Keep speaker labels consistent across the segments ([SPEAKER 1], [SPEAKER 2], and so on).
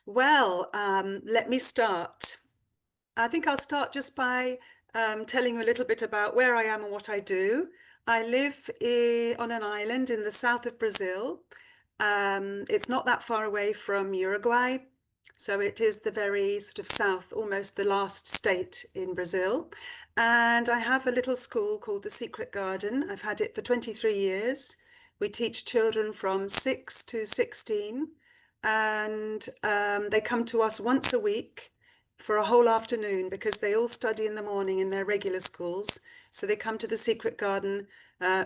[SPEAKER 1] Let me start. I think I'll start just by telling you a little bit about where I am and what I do. I live on an island in the south of Brazil. It's not that far away from Uruguay, so it is the very sort of south, almost the last state in Brazil. And I have a little school called the Secret Garden. I've had it for 23 years. We teach children from 6 to 16, and they come to us once a week for a whole afternoon because they all study in the morning in their regular schools. So they come to the Secret Garden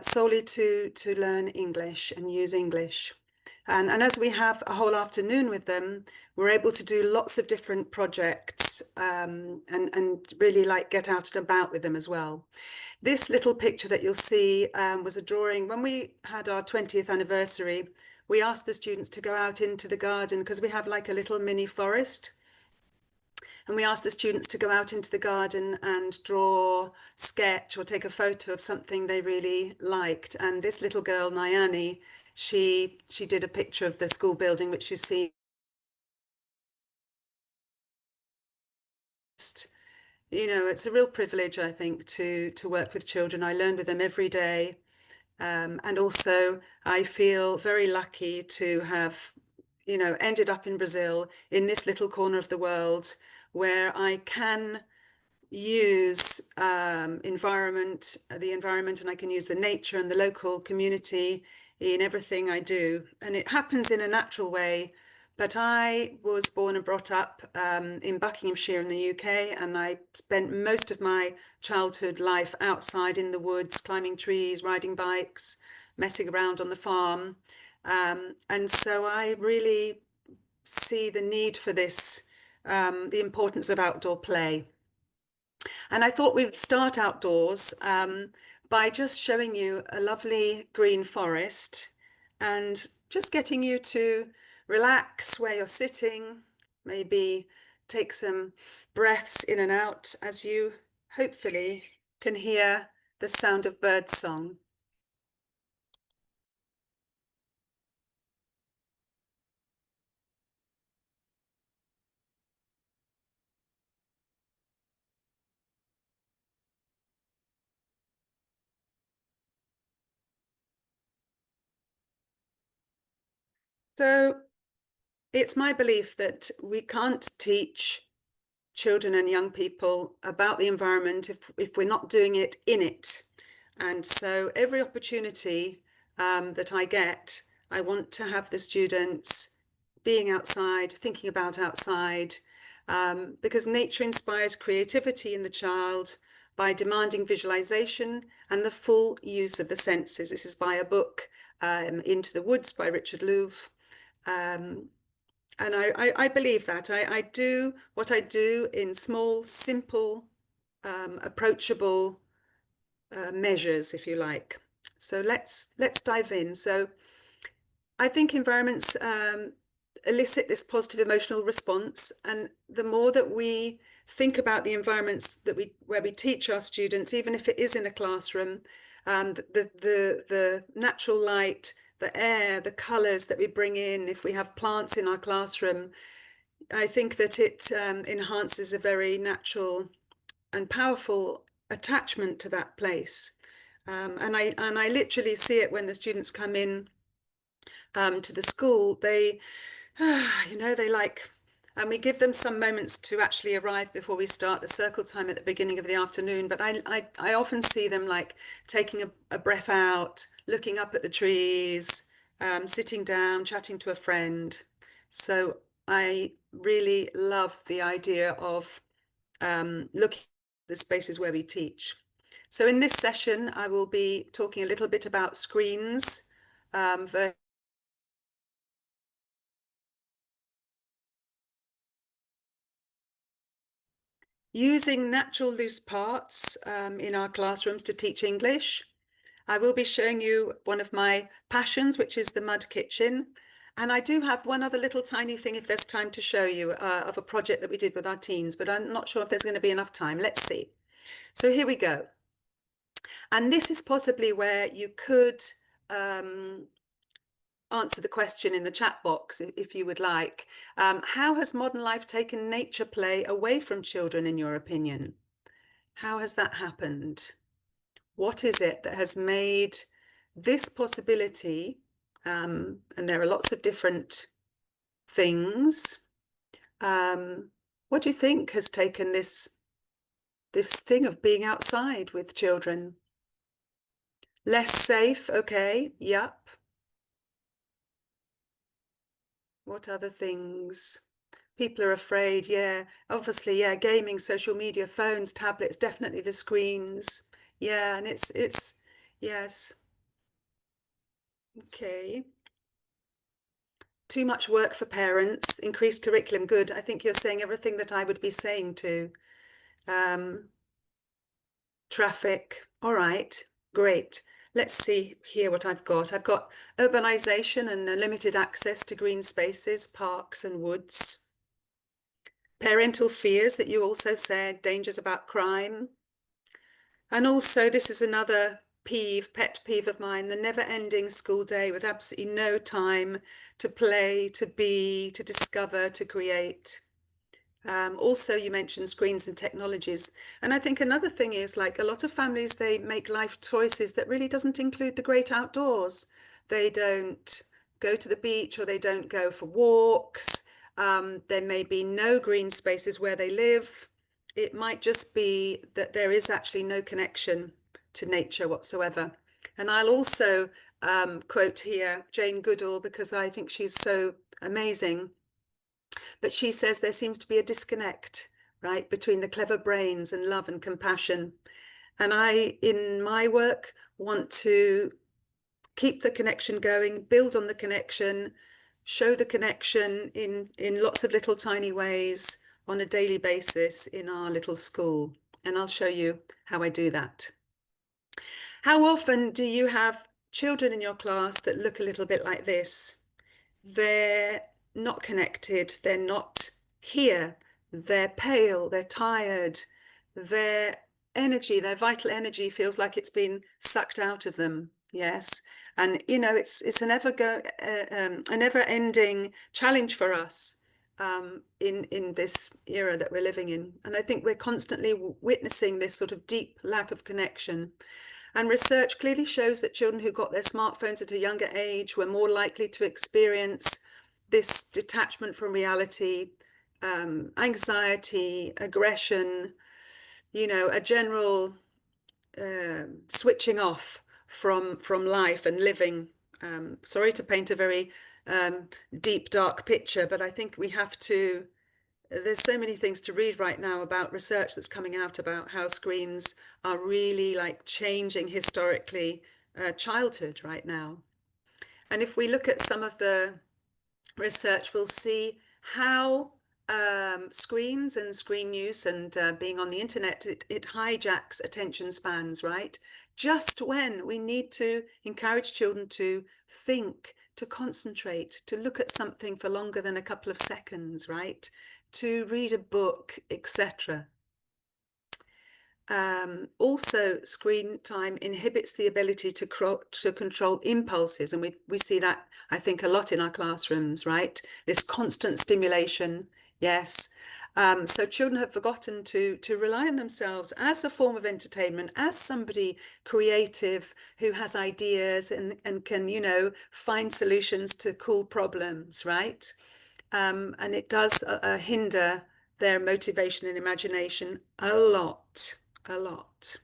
[SPEAKER 1] solely to learn English and use English. And as we have a whole afternoon with them, we're able to do lots of different projects and really like get out and about with them as well. This little picture that you'll see was a drawing. When we had our 20th anniversary, we asked the students to go out into the garden because we have like a little mini forest. And we asked the students to go out into the garden and draw, sketch, or take a photo of something they really liked. And this little girl, Nyani, she did a picture of the school building, which you see. You know, it's a real privilege, I think, to work with children. I learn with them every day. And also, I feel very lucky to have, ended up in Brazil, in this little corner of the world, where I can use the environment, and I can use the nature and the local community in everything I do. And it happens in a natural way. But I was born and brought up in Buckinghamshire in the UK, and I spent most of my childhood life outside in the woods, climbing trees, riding bikes, messing around on the farm. And so I really see the need for this, the importance of outdoor play. And I thought we would start outdoors by just showing you a lovely green forest and just getting you to relax where you're sitting, maybe take some breaths in and out as you hopefully can hear the sound of birdsong. So it's my belief that we can't teach children and young people about the environment if we're not doing it in it. And so every opportunity that I get, I want to have the students being outside, thinking about outside, because nature inspires creativity in the child by demanding visualization and the full use of the senses. This is by a book, Into the Woods by Richard Louv. And I believe that. I do what I do in small, simple, approachable measures, if you like. So let's dive in. So I think environments elicit this positive emotional response, and the more that we think about the environments where we teach our students, even if it is in a classroom, the natural light, the air, the colours that we bring in, if we have plants in our classroom, I think that it enhances a very natural and powerful attachment to that place. And I literally see it when the students come in to the school. They, they like, and we give them some moments to actually arrive before we start the circle time at the beginning of the afternoon. But I often see them like taking a breath out, looking up at the trees, sitting down, chatting to a friend. So I really love the idea of looking at the spaces where we teach. So in this session, I will be talking a little bit about screens, using natural loose parts in our classrooms to teach English. I will be showing you one of my passions, which is the mud kitchen. And I do have one other little tiny thing, if there's time to show you, of a project that we did with our teens, but I'm not sure if there's going to be enough time. Let's see. So here we go. And this is possibly where you could answer the question in the chat box if you would like. How has modern life taken nature play away from children, in your opinion? How has that happened? What is it that has made this possibility, and there are lots of different things, what do you think has taken this thing of being outside with children? Less safe, okay, yep. What other things? People are afraid, yeah. Obviously, yeah, gaming, social media, phones, tablets, definitely the screens. Yeah, and it's yes. Okay. Too much work for parents, increased curriculum, good. I think you're saying everything that I would be saying too. Um, Traffic, all right, great. Let's see here what I've got. I've got urbanization and limited access to green spaces, parks and woods. Parental fears that you also said, dangers about crime. And also, this is another pet peeve of mine, the never-ending school day with absolutely no time to play, to be, to discover, to create. Also, you mentioned screens and technologies. And I think another thing is like a lot of families, they make life choices that really doesn't include the great outdoors. They don't go to the beach or they don't go for walks. There may be no green spaces where they live. It might just be that there is actually no connection to nature whatsoever. And I'll also quote here Jane Goodall because I think she's so amazing. But she says there seems to be a disconnect, right, between the clever brains and love and compassion. And I, in my work, want to keep the connection going, build on the connection, show the connection in lots of little tiny ways on a daily basis in our little school. And I'll show you how I do that. How often do you have children in your class that look a little bit like this? They're not connected, they're not here, they're pale, they're tired, their energy, their vital energy feels like it's been sucked out of them. Yes. And you know, it's a never-ending challenge for us in this era that we're living in. And I think we're constantly witnessing this sort of deep lack of connection. And research clearly shows that children who got their smartphones at a younger age were more likely to experience this detachment from reality, anxiety, aggression, you know, a general switching off from life and living. Sorry to paint a very deep, dark picture, but I think we have to. There's so many things to read right now about research that's coming out about how screens are really like changing historically childhood right now. And if we look at some of the research, we'll see how screens and screen use and being on the internet, it hijacks attention spans, right? Just when we need to encourage children to think, to concentrate, to look at something for longer than a couple of seconds, right? To read a book, etc. Also, screen time inhibits the ability to control impulses. And we see that, I think, a lot in our classrooms, right? This constant stimulation, yes. So children have forgotten to rely on themselves as a form of entertainment, as somebody creative who has ideas and can, you know, find solutions to cool problems, right? And it does hinder their motivation and imagination a lot, a lot.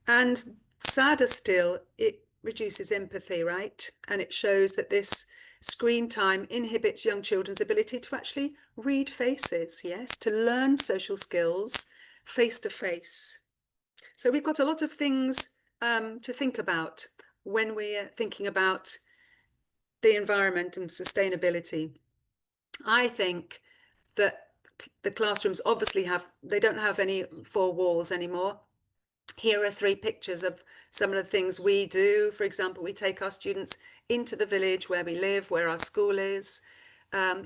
[SPEAKER 1] And sadder still, it reduces empathy, right? And it shows that this screen time inhibits young children's ability to actually read faces, yes, to learn social skills face to face. So we've got a lot of things to think about when we're thinking about the environment and sustainability. I think that the classrooms obviously they don't have any four walls anymore. Here are three pictures of some of the things we do. For example, we take our students into the village where we live, where our school is.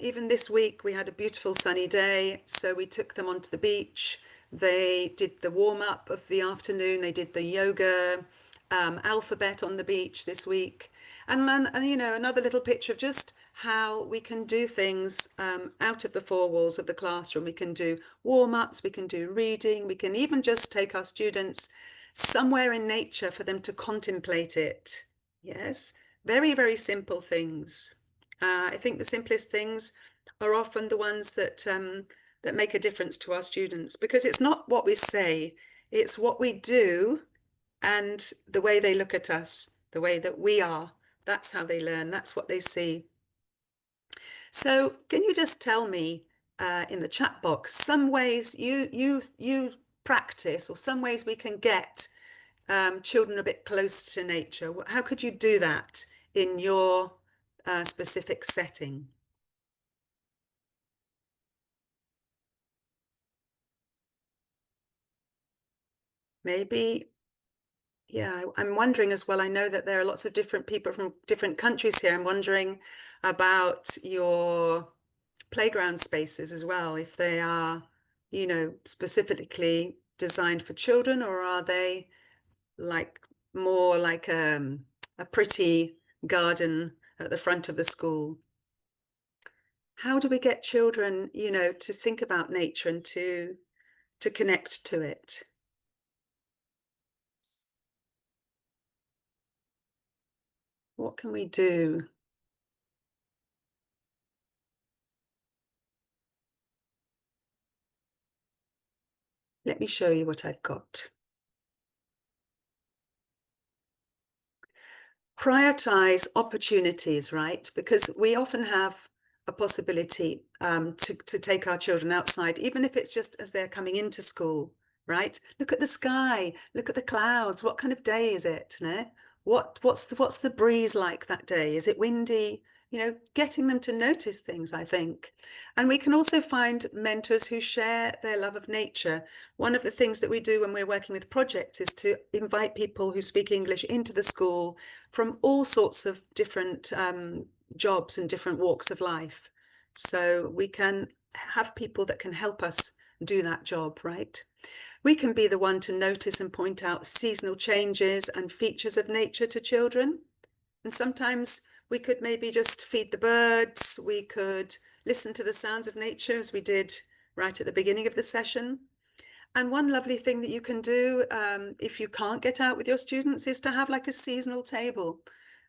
[SPEAKER 1] Even this week, we had a beautiful sunny day, so we took them onto the beach. They did the warm-up of the afternoon, they did the yoga, alphabet on the beach this week. And then, you know, another little picture of just how we can do things out of the four walls of the classroom. We can do warm-ups, we can do reading, we can even just take our students somewhere in nature for them to contemplate it. Yes, very, very simple things. I think the simplest things are often the ones that make a difference to our students, because it's not what we say, it's what we do and the way they look at us, the way that we are. That's how they learn, that's what they see. So can you just tell me in the chat box some ways you practice, or some ways we can get children a bit close to nature? How could you do that in your specific setting? Maybe, yeah, I'm wondering as well. I know that there are lots of different people from different countries here. I'm wondering about your playground spaces as well, if they are, you know, specifically designed for children, or are they like more like a pretty garden at the front of the school? How do we get children, you know, to think about nature and to connect to it? What can we do? Let me show you what I've got. Prioritize opportunities, right? Because we often have a possibility to take our children outside, even if it's just as they're coming into school, right? Look at the sky, look at the clouds. What kind of day is it? No? What's the breeze like that day? Is it windy? You know, getting them to notice things, I think. And we can also find mentors who share their love of nature. One of the things that we do when we're working with projects is to invite people who speak English into the school from all sorts of different jobs and different walks of life. So we can have people that can help us do that job, right? We can be the one to notice and point out seasonal changes and features of nature to children. And sometimes we could maybe just feed the birds, we could listen to the sounds of nature as we did right at the beginning of the session. And one lovely thing that you can do if you can't get out with your students is to have like a seasonal table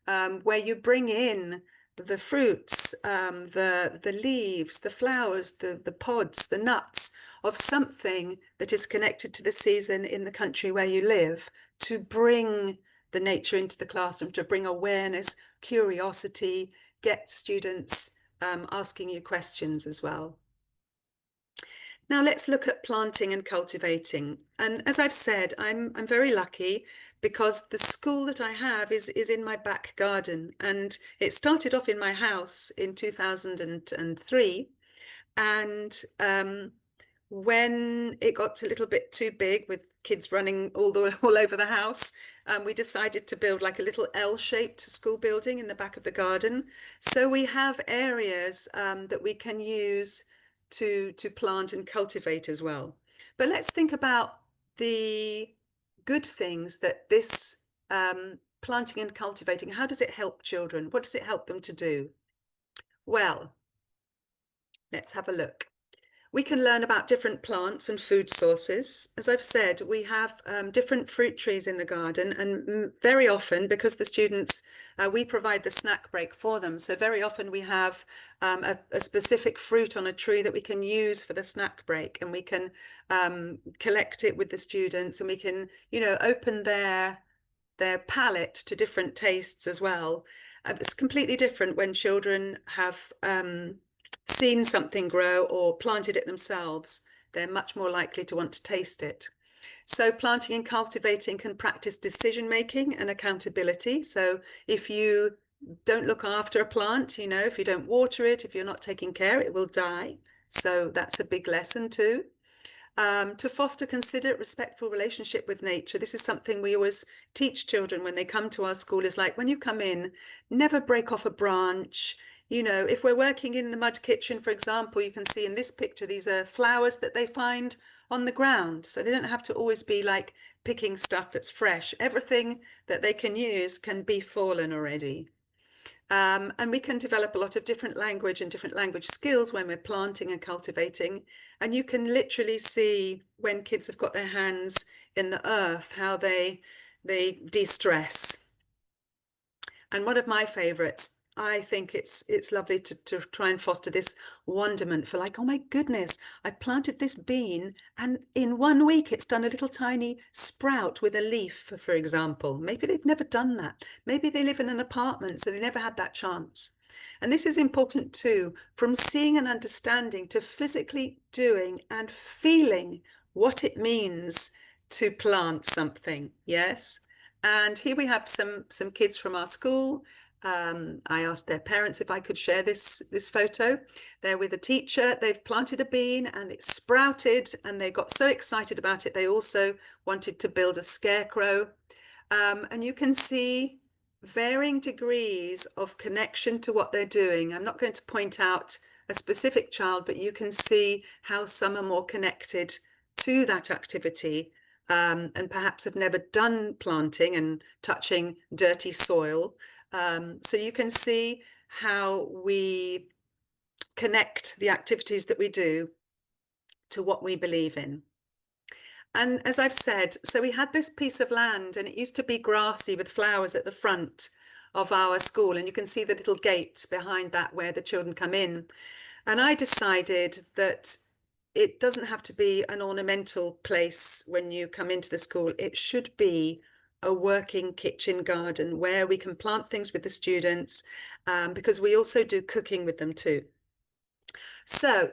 [SPEAKER 1] where you bring in the fruits, the leaves, the flowers, the pods, the nuts of something that is connected to the season in the country where you live, to bring the nature into the classroom, to bring awareness, curiosity, get students asking you questions as well. Now let's look at planting and cultivating. And as I've said, I'm very lucky because the school that I have is in my back garden, and it started off in my house in 2003. And when it got a little bit too big with kids running all over the house, we decided to build like a little L-shaped school building in the back of the garden. So we have areas that we can use to plant and cultivate as well. But let's think about the good things that this planting and cultivating, how does it help children? What does it help them to do? Well, let's have a look. We can learn about different plants and food sources. As I've said, we have different fruit trees in the garden, and very often, because the students, we provide the snack break for them. So very often we have a specific fruit on a tree that we can use for the snack break, and we can collect it with the students, and we can, you know, open their palate to different tastes as well. It's completely different when children have seen something grow or planted it themselves. They're much more likely to want to taste it. So planting and cultivating can practice decision making and accountability. So if you don't look after a plant, you know, if you don't water it, if you're not taking care, it will die. So that's a big lesson too. To foster considerate, respectful relationship with nature. This is something we always teach children when they come to our school, is like, when you come in, never break off a branch. You know, if we're working in the mud kitchen, for example, you can see in this picture, these are flowers that they find on the ground. So they don't have to always be like picking stuff that's fresh. Everything that they can use can be fallen already. And we can develop a lot of different language and different language skills when we're planting and cultivating. And you can literally see when kids have got their hands in the earth, how they de-stress. And one of my favorites, I think it's lovely to try and foster this wonderment for like, oh my goodness, I planted this bean and in 1 week it's done a little tiny sprout with a leaf, for example. Maybe they've never done that. Maybe they live in an apartment, so they never had that chance. And this is important too, from seeing and understanding to physically doing and feeling what it means to plant something. Yes. And here we have some kids from our school. I asked their parents if I could share this photo. They're with a teacher. They've planted a bean and it sprouted, and they got so excited about it. They also wanted to build a scarecrow. And you can see varying degrees of connection to what they're doing. I'm not going to point out a specific child, but you can see how some are more connected to that activity, and perhaps have never done planting and touching dirty soil. So you can see how we connect the activities that we do to what we believe in. And as I've said, so we had this piece of land and it used to be grassy with flowers at the front of our school. And you can see the little gate behind that where the children come in. And I decided that it doesn't have to be an ornamental place when you come into the school. It should be a working kitchen garden where we can plant things with the students, because we also do cooking with them too. So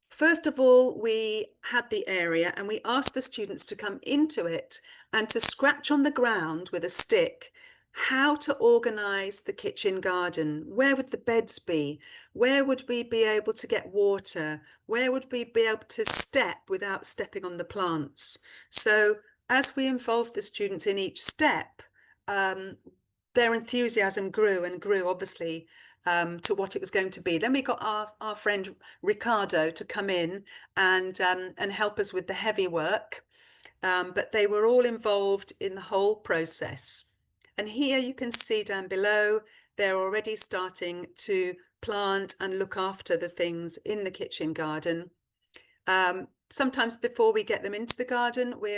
[SPEAKER 1] first of all, we had the area and we asked the students to come into it and to scratch on the ground with a stick how to organize the kitchen garden. Where would the beds be? Where would we be able to get water? Where would we be able to step without stepping on the plants? So as we involved the students in each step, their enthusiasm grew and grew, obviously, to what it was going to be. Then we got our friend Ricardo to come in and help us with the heavy work. But they were all involved in the whole process. And here you can see down below, they're already starting to plant and look after the things in the kitchen garden. Sometimes before we get them into the garden, we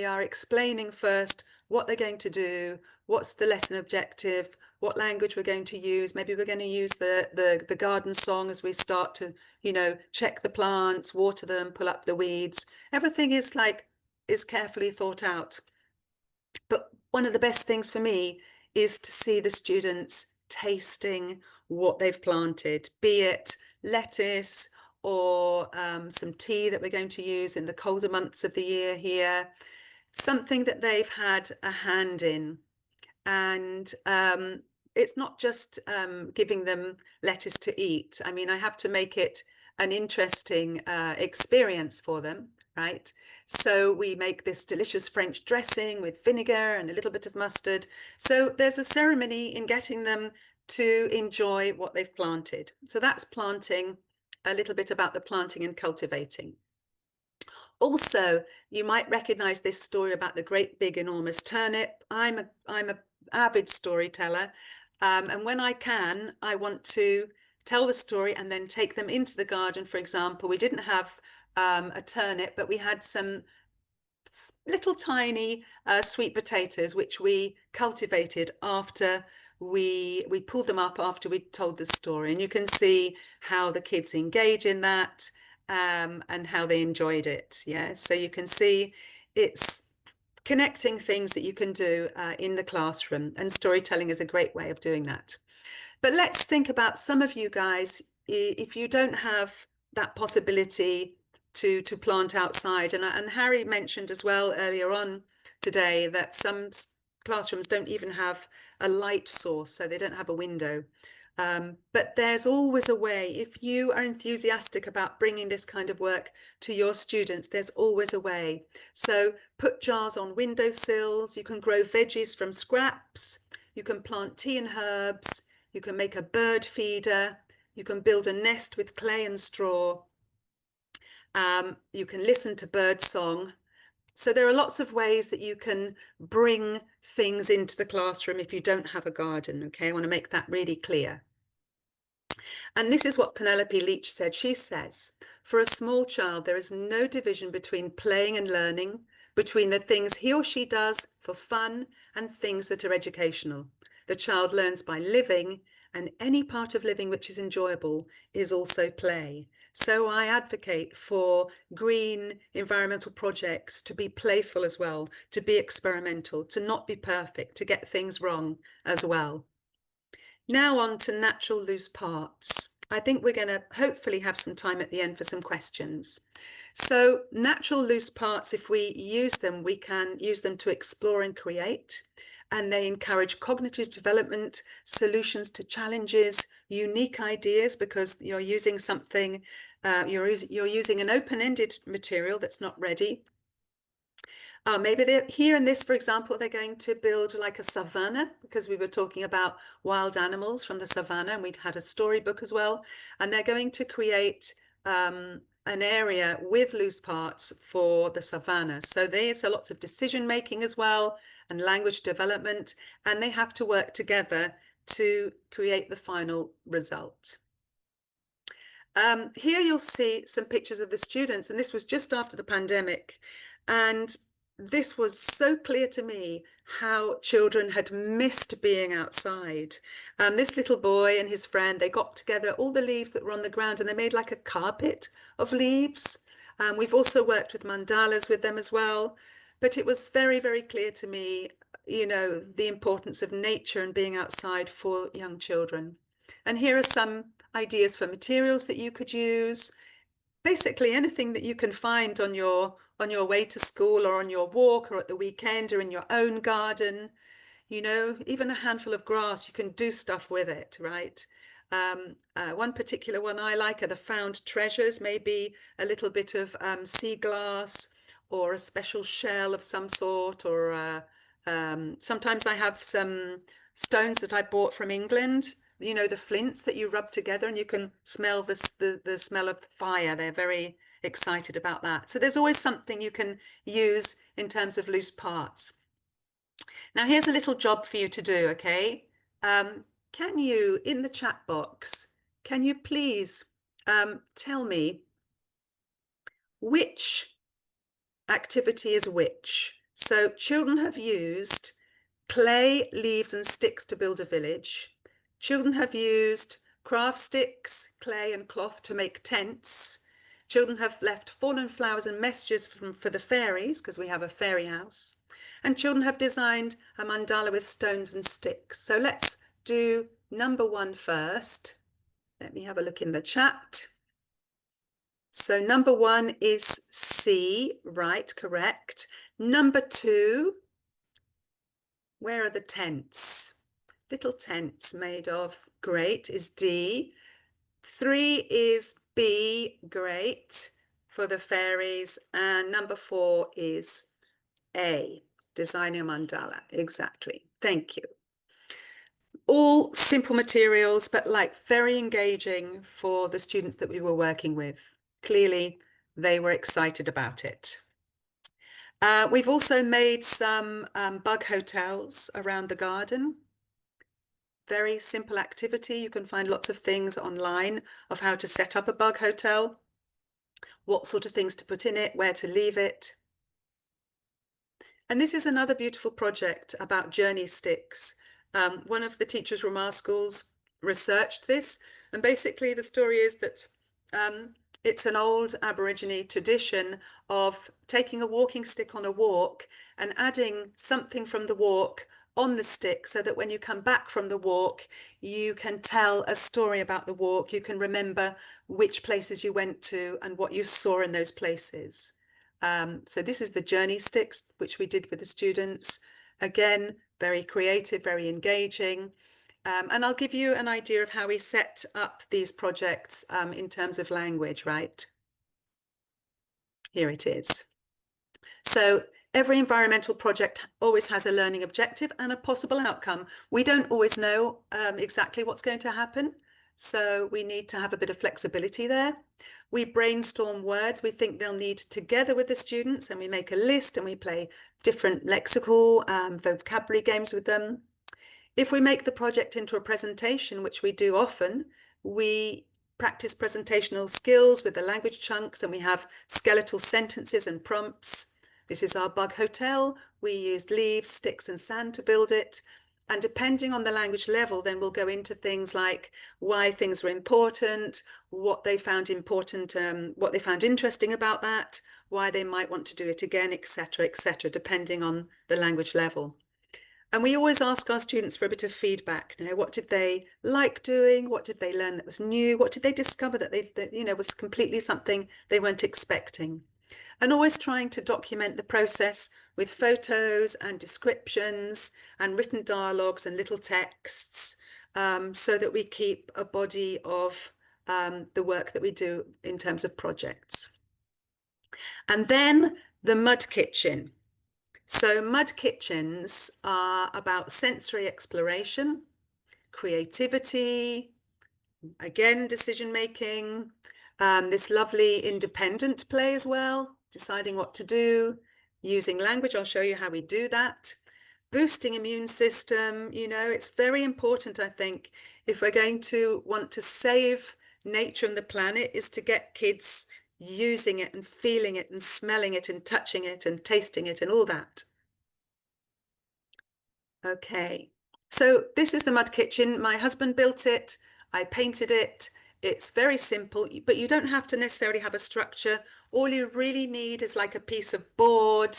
[SPEAKER 1] are explaining first what they're going to do, what's the lesson objective, what language we're going to use. Maybe we're going to use the garden song as we start to, check the plants, water them, pull up the weeds. Everything is carefully thought out. But one of the best things for me is to see the students tasting what they've planted, be it lettuce or some tea that we're going to use in the colder months of the year here, something that they've had a hand in. And it's not just giving them lettuce to eat. I mean, I have to make it an interesting experience for them, right? So we make this delicious French dressing with vinegar and a little bit of mustard. So there's a ceremony in getting them to enjoy what they've planted. So that's planting, a little bit about the planting and cultivating. Also, you might recognize this story about the great big enormous turnip. I'm a avid storyteller, and when I can, I want to tell the story and then take them into the garden. For example, we didn't have a turnip, but we had some little tiny sweet potatoes which we cultivated after we pulled them up after we told the story. And you can see how the kids engage in that, and how they enjoyed it. Yeah, so you can see it's connecting things that you can do in the classroom, and storytelling is a great way of doing that. But let's think about some of you guys, if you don't have that possibility to plant outside. And Harry mentioned as well earlier on today that some classrooms don't even have a light source, so they don't have a window. But there's always a way. If you are enthusiastic about bringing this kind of work to your students, there's always a way. So put jars on windowsills. You can grow veggies from scraps. You can plant tea and herbs. You can make a bird feeder. You can build a nest with clay and straw. You can listen to bird song. So there are lots of ways that you can bring things into the classroom if you don't have a garden, okay? I want to make that really clear. And this is what Penelope Leach said. She says, for a small child, there is no division between playing and learning, between the things he or she does for fun and things that are educational. The child learns by living, and any part of living which is enjoyable is also play. So I advocate for green environmental projects to be playful as well, to be experimental, to not be perfect, to get things wrong as well. Now on to natural loose parts. I think we're going to hopefully have some time at the end for some questions. So natural loose parts, if we use them, we can use them to explore and create. And they encourage cognitive development, solutions to challenges, unique ideas, because you're using something, you're using an open-ended material that's not ready. Maybe they're here in this, for example, they're going to build like a savannah, because we were talking about wild animals from the savannah, and we'd had a storybook as well. And they're going to create an area with loose parts for the savannah. So there's lots of decision making as well, and language development, and they have to work together to create the final result. Here you'll see some pictures of the students, and this was just after the pandemic. And this was so clear to me how children had missed being outside. This little boy and his friend, they got together all the leaves that were on the ground and they made like a carpet of leaves. We've also worked with mandalas with them as well. But it was very, very clear to me, you know, the importance of nature and being outside for young children. And here are some ideas for materials that you could use. Basically anything that you can find on your way to school or on your walk or at the weekend or in your own garden. You know, even a handful of grass, you can do stuff with it, right? One particular one I like are the found treasures, maybe a little bit of sea glass or a special shell of some sort, or sometimes I have some stones that I bought from England, you know, the flints that you rub together and you can smell the smell of fire. They're very excited about that. So there's always something you can use in terms of loose parts. Now here's a little job for you to do, okay? Can you, in the chat box, can you please tell me which activity is which? So children have used clay, leaves and sticks to build a village. Children have used craft sticks, clay and cloth to make tents. Children have left fallen flowers and messages for the fairies, because we have a fairy house. And children have designed a mandala with stones and sticks. So let's do number one first. Let me have a look in the chat. So number one is C, right, correct. Number two, where are the tents? Little tents made of, great, is D. 3 is B, great, for the fairies. And number 4 is A, designing a mandala, exactly. Thank you. All simple materials, but like very engaging for the students that we were working with. Clearly, they were excited about it. We've also made some bug hotels around the garden. Very simple activity. You can find lots of things online of how to set up a bug hotel, what sort of things to put in it, where to leave it. And this is another beautiful project about journey sticks. One of the teachers from our schools researched this, and basically the story is that it's an old Aborigine tradition of taking a walking stick on a walk and adding something from the walk on the stick, so that when you come back from the walk, you can tell a story about the walk. You can remember which places you went to and what you saw in those places. So this is the journey sticks, which we did with the students. Again, very creative, very engaging. And I'll give you an idea of how we set up these projects in terms of language, right? Here it is. So every environmental project always has a learning objective and a possible outcome. We don't always know exactly what's going to happen. So we need to have a bit of flexibility there. We brainstorm words we think they'll need together with the students, and we make a list and we play different lexical vocabulary games with them. If we make the project into a presentation, which we do often, we practice presentational skills with the language chunks, and we have skeletal sentences and prompts. This is our bug hotel. We used leaves, sticks, and sand to build it. And depending on the language level, then we'll go into things like why things were important, what they found important, what they found interesting about that, why they might want to do it again, etc., depending on the language level. And we always ask our students for a bit of feedback. You know, what did they like doing? What did they learn that was new? What did they discover that was completely something they weren't expecting? And always trying to document the process with photos and descriptions and written dialogues and little texts, so that we keep a body of the work that we do in terms of projects. And then the mud kitchen. So mud kitchens are about sensory exploration, creativity, again, decision making, this lovely independent play as well, deciding what to do, using language. I'll show you how we do that. Boosting immune system, it's very important, I think, if we're going to want to save nature and the planet, is to get kids using it and feeling it and smelling it and touching it and tasting it and all that. Okay, so this is the mud kitchen. My husband built it. I painted it. It's very simple, but you don't have to necessarily have a structure. All you really need is like a piece of board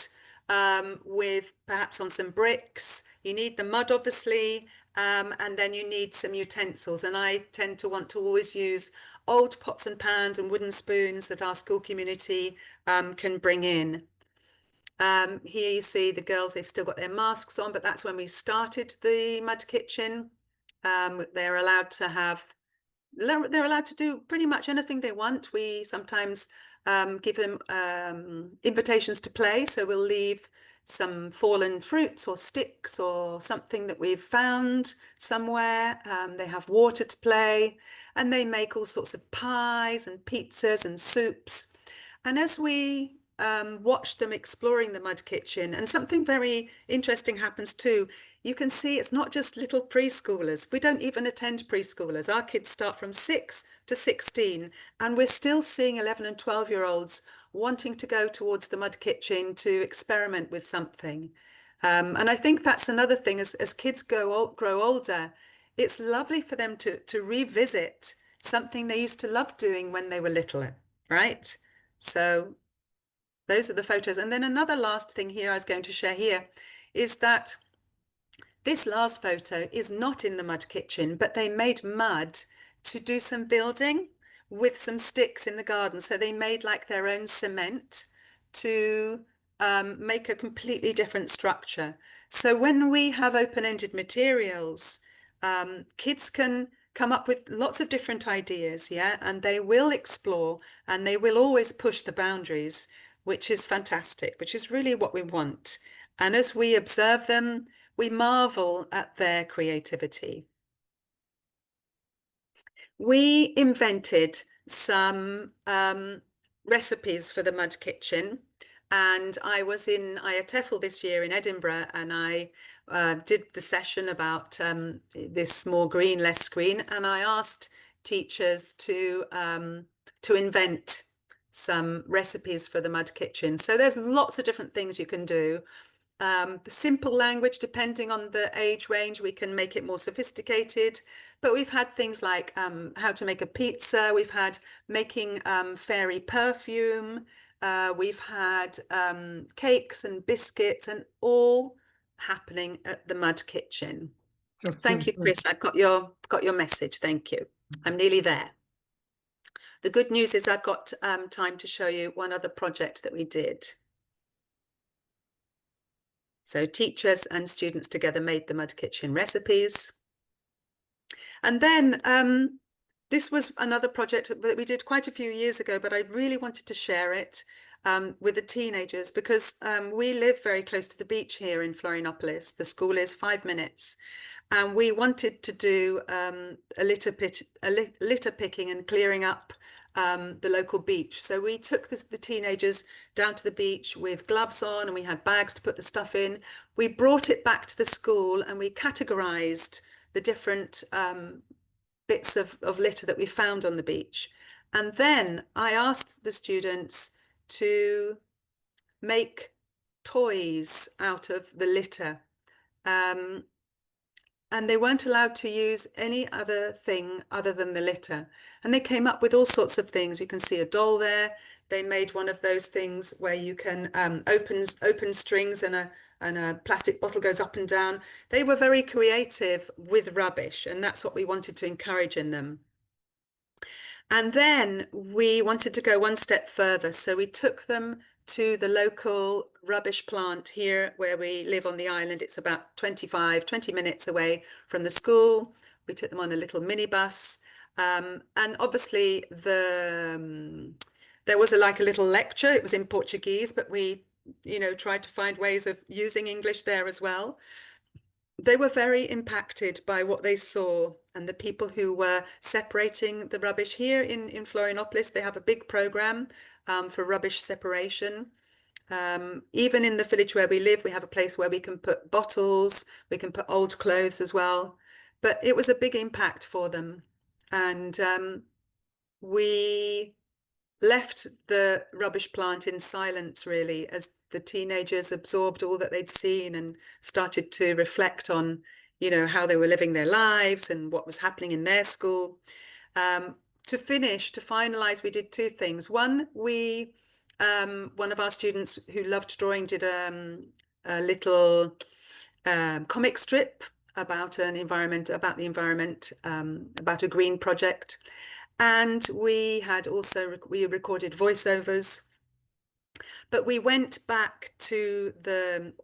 [SPEAKER 1] with perhaps on some bricks. You need the mud, obviously, and then you need some utensils. And I tend to want to always use old pots and pans and wooden spoons that our school community can bring in. Here you see the girls, they've still got their masks on, but that's when we started the mud kitchen. They're allowed to do pretty much anything they want. We sometimes give them invitations to play. So we'll leave some fallen fruits or sticks or something that we've found somewhere. They have water to play, and they make all sorts of pies and pizzas and soups. And as we watch them exploring the mud kitchen, and something very interesting happens too. You can see it's not just little preschoolers. We don't even attend preschoolers. Our kids start from 6 to 16, and we're still seeing 11 and 12-year-olds wanting to go towards the mud kitchen to experiment with something. And I think that's another thing, as kids grow older, it's lovely for them to revisit something they used to love doing when they were little, right? So those are the photos. And then another last thing here I was going to share here is that this last photo is not in the mud kitchen, but they made mud to do some building with some sticks in the garden. So they made like their own cement to make a completely different structure. So when we have open-ended materials, kids can come up with lots of different ideas, yeah, and they will explore and they will always push the boundaries, which is fantastic, which is really what we want. And as we observe them, we marvel at their creativity. We invented some recipes for the mud kitchen, and I was in IATEFL this year in Edinburgh, and I did the session about this more green, less green, and I asked teachers to invent some recipes for the mud kitchen. So there's lots of different things you can do. The simple language, depending on the age range, we can make it more sophisticated. But we've had things like how to make a pizza. We've had making fairy perfume. We've had cakes and biscuits, and all happening at the mud kitchen. Thank you, Chris. I've got your message. Thank you. I'm nearly there. The good news is I've got time to show you one other project that we did. So teachers and students together made the mud kitchen recipes. And then this was another project that we did quite a few years ago, but I really wanted to share it with the teenagers, because we live very close to the beach here in Florianopolis. The school is 5 minutes. and we wanted to do litter picking and clearing up the local beach. So we took the teenagers down to the beach with gloves on, and we had bags to put the stuff in. We brought it back to the school and we categorized the different bits of litter that we found on the beach. And then I asked the students to make toys out of the litter. Um, and they weren't allowed to use any other thing other than the litter. And they came up with all sorts of things. You can see a doll there. They made one of those things where you can open strings and a plastic bottle goes up and down. They were very creative with rubbish, and that's what we wanted to encourage in them. And then we wanted to go one step further. So we took them to the local rubbish plant here where we live on the island. It's about 20 minutes away from the school. We took them on a little minibus. And obviously there was like a little lecture. It was in Portuguese, but we, tried to find ways of using English there as well. They were very impacted by what they saw, and the people who were separating the rubbish here in Florianopolis. They have a big program for rubbish separation. Even in the village where we live, we have a place where we can put bottles, we can put old clothes as well. But it was a big impact for them. And we left the rubbish plant in silence, really, as the teenagers absorbed all that they'd seen and started to reflect on, how they were living their lives and what was happening in their school. To finalize, we did two things. One, one of our students who loved drawing did a little comic strip about the environment, about a green project. And we recorded voiceovers. But I went back to the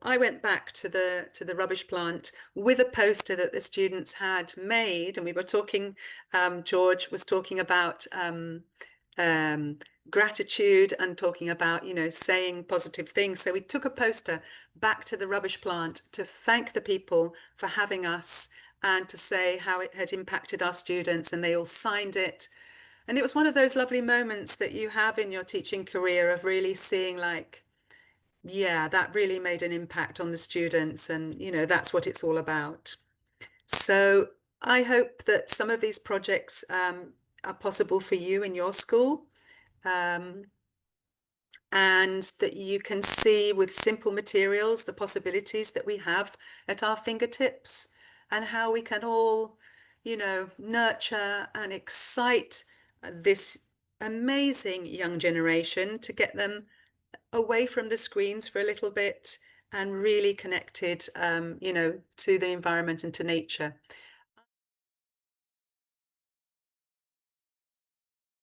[SPEAKER 1] rubbish plant with a poster that the students had made, and we were talking. George was talking about gratitude and talking about saying positive things. So we took a poster back to the rubbish plant to thank the people for having us and to say how it had impacted our students, and they all signed it. And it was one of those lovely moments that you have in your teaching career of really seeing like, yeah, that really made an impact on the students, and that's what it's all about. So I hope that some of these projects are possible for you in your school, and that you can see with simple materials the possibilities that we have at our fingertips, and how we can all, nurture and excite this amazing young generation to get them away from the screens for a little bit and really connected, to the environment and to nature.